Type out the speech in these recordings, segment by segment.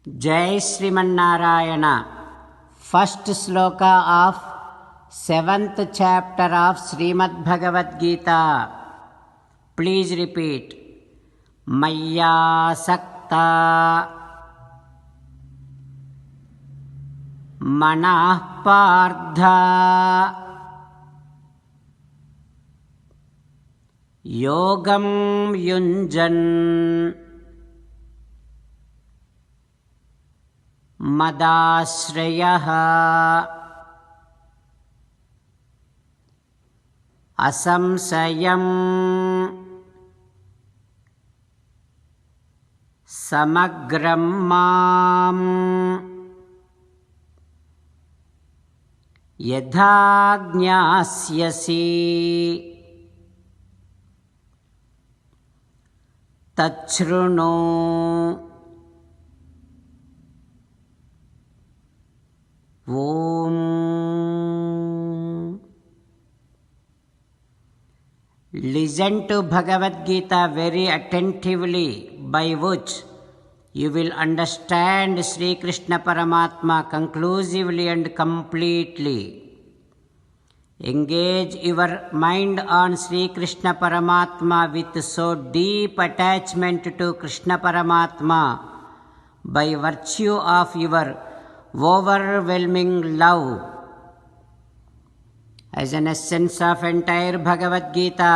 Jai Srimanarayana. First sloka of 7th chapter of Srimad Bhagavad Gita. Please repeat. Maya sakta manah pardha yogam yunjan ಮದಾಶ್ರಯಃ ಅಸಂಶಯಂ ಸಮಗ್ರಂ ಮಾಂ ಯಥಾ ಜ್ಞಾಸ್ಯಸಿ ತಚ್ಛೃಣು. Om. Listen to Bhagavad Gita very attentively, by which you will understand Sri Krishna Paramatma conclusively and completely. Engage your mind on Sri Krishna Paramatma with so deep attachment to Krishna Paramatma by virtue of your overwhelming love. As an essence of entire Bhagavad Gita,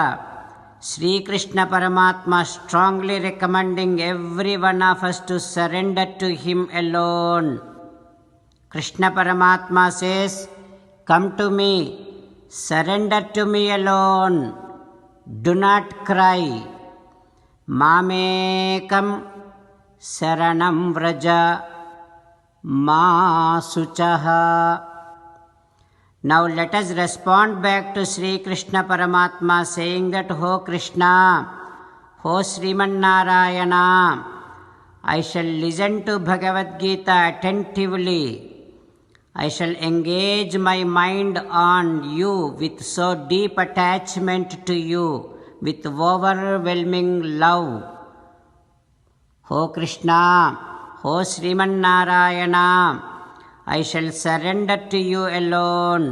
Sri Krishna Paramatma strongly recommending every one of us to surrender to Him alone. Krishna Paramatma says, "Come to me, surrender to me alone, do not cry. Mamekam saranam vraja ma suchaha." Now let us respond back to Sri Krishna Paramatma saying that, "Ho Krishna, Ho Sriman Narayana, I shall listen to Bhagavad Gita attentively. I shall engage my mind on you with so deep attachment to you, with overwhelming love. Ho Krishna, Ho Sriman Narayana, I shall surrender to you alone.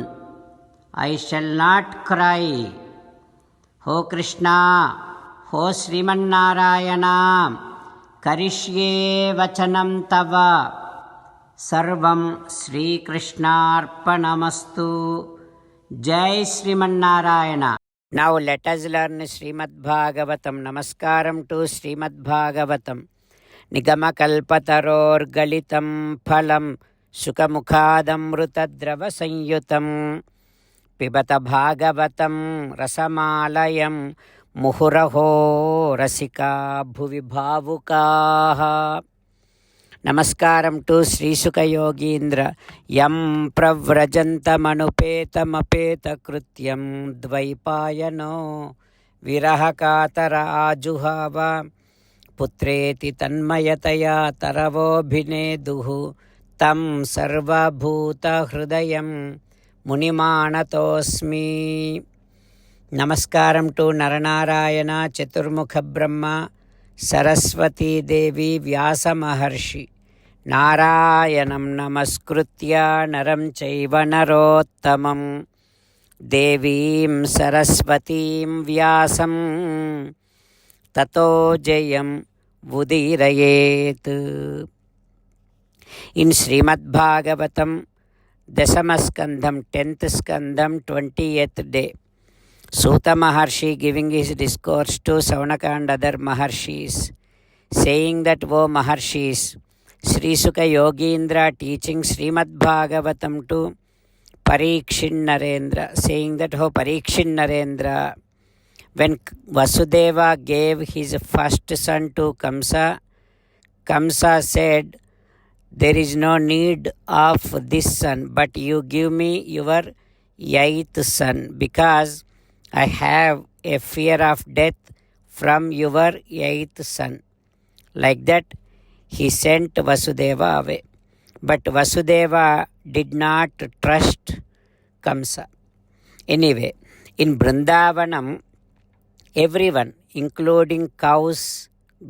I shall not cry. Ho Krishna, Ho Sriman Narayana, Karishye vachanam tava. Sarvam Sri Krishnarpanamastu." Jai Sriman Narayana. Now let us learn Srimad Bhagavatam. Namaskaram to Srimad Bhagavatam. ನಿಗಮಕಲ್ಪತರೋರ್ಗಲಿತಂ ಫಲಂ ಸುಖಮುಖಾದಮೃತದ್ರವಸಂಯುತಂ ಪಿಬತ ಭಾಗವತಂ ರಸಮಾಲಯಂ ಮುಹುರಹೋ ರಸಿಕಾ ಭುವಿ ಭಾವುಕಾಃ. ನಮಸ್ಕಾರಂ to ಶ್ರೀಸುಖಯೋಗೀಂದ್ರ. M ಪ್ರವ್ರಜಂತಮನುಪೇತಮಪೇತಕೃತ್ಯಂ ದ್ವೈಪಾಯನೋ ವಿರಹಕಾತರ ಆಜುಹಾವ ಪುತ್ರೇತಿ ತನ್ಮಯತಯಾ ತರವೋಭಿನೇದುಃ ತಂ ಸರ್ವಭೂತಹೃದಯಂ ಮುನಿಮಾನತೋಸ್ಮಿ. ನಮಸ್ಕಾರಂ to Nara Narayana, ಚತುರ್ಮುಖ ಬ್ರಹ್ಮ, ಸರಸ್ವತೀ ದೇವಿ, ವ್ಯಾಸ ಮಹರ್ಷಿ. ನಾರಾಯಣಂ ನಮಸ್ಕೃತ್ಯ ನರಂ ಚೈವ ನರೋತ್ತಮಂ ದೇವೀಂ ಸರಸ್ವತೀಂ ವ್ಯಾಸಂ ತತೋ Jayam ಉದೀರಯೇತ್. In Srimad Bhagavatam, Dasamaskandham, 10th Skandham, 20th day, Suta Maharshi giving his discourse to Saunaka and other Maharshis, saying that, "O Maharshis," Sri Sukha Yogindra teaching Srimad Bhagavatam to Parikshit Narendra, saying that, "O Parikshit Narendra, when Vasudeva gave his first son to Kamsa, Kamsa said, 'There is no need of this son, but you give me your 8th son, because I have a fear of death from your 8th son.' Like that, he sent Vasudeva away. But Vasudeva did not trust Kamsa. Anyway, in Vrindavanam, everyone, including cows,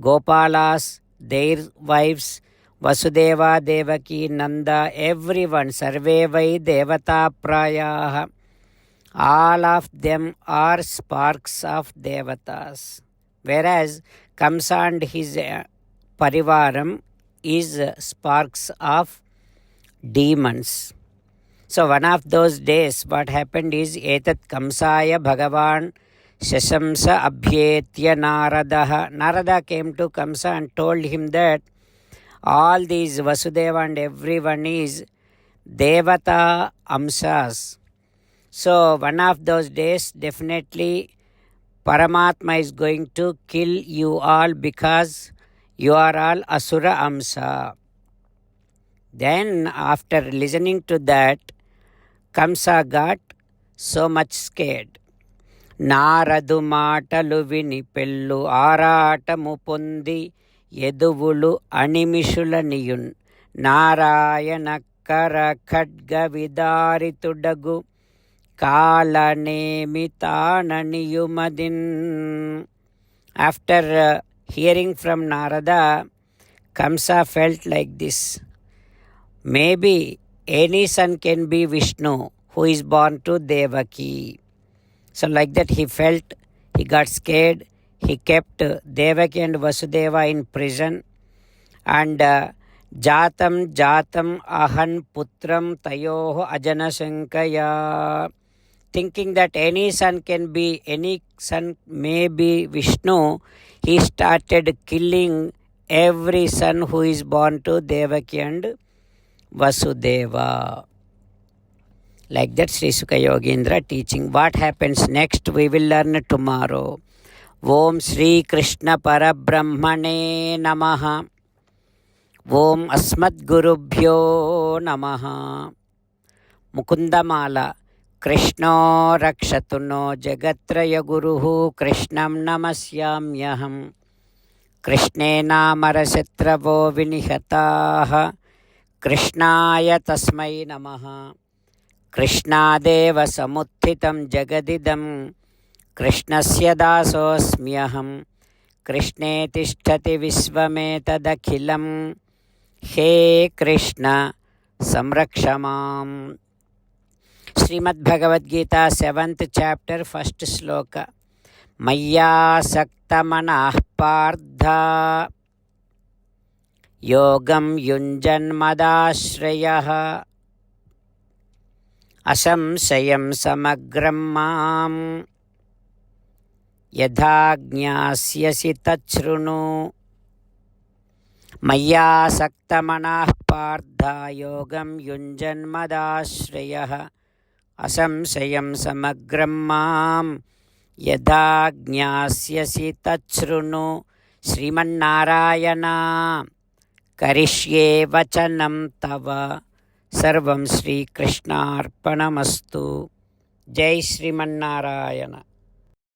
gopalas, their wives, Vasudeva, Devaki, Nanda, everyone, Sarve Vai Devata Prayaha, all of them are sparks of Devatas. Whereas Kamsa and his Parivaram is sparks of demons. So one of those days what happened is Etat Kamsaya Bhagavan Shashamsa Abhyetya Naradaha. Narada came to Kamsa and told him that all these Vasudeva and everyone is Devata Amsas. So one of those days definitely Paramatma is going to kill you all because you are all Asura Amsa. Then after listening to that, Kamsa got so much scared. Naradu మాటలు విని పెళ్ళు ఆరాటము పొంది ఎదువులు అనిమిషులనియున్ నారాయణక్కర ఖడ్గ విదారితుడగు Kalanemi తాననియుమదిన్. After hearing from Narada, Kamsa felt like this. Maybe any son can be Vishnu who is born to Devaki. So like that he felt, he got scared. He kept Devaki and Vasudeva in prison. And jatam ahan putram tayoho ajanasankaya. Thinking that any son may be Vishnu, he started killing every son who is born to Devaki and Vasudeva. Like that Sri Sukha Yogendra teaching. What happens next we will learn tomorrow. Om Sri Krishna Parabrahmane Namaha. Om Asmat Gurubhyo Namaha. Mukundamala. Krishno Rakshatuno Jagatraya Guruhu Krishnam Namasyamyaham. Krishnena Marasetravo Vinihataha. Krishnaya Tasmai Namaha. Krishnadeva Samuthitam Jagadidam. Krishnasya Dasosmyaham. Krishne Tishtati Visvametadakhilam. He Krishna Samrakshamam. Srimad Bhagavad Gita 7th chapter 1st sloka. Maya Sakta Manah Partha Yogam Yunjan Madashrayah Asamsayam Samagram Mam Yadha Jnasyasi Tachrunu. Maya Sakta Manah Partha Yogam Yunjan Madashrayah Asamsayam Samagram Mam Yadha Jnasyasi Tachrunu. Srimannarayana Karishye Vachanam Tava. Sarvam Sri Krishnarpanamastu. Jai Srimannarayana.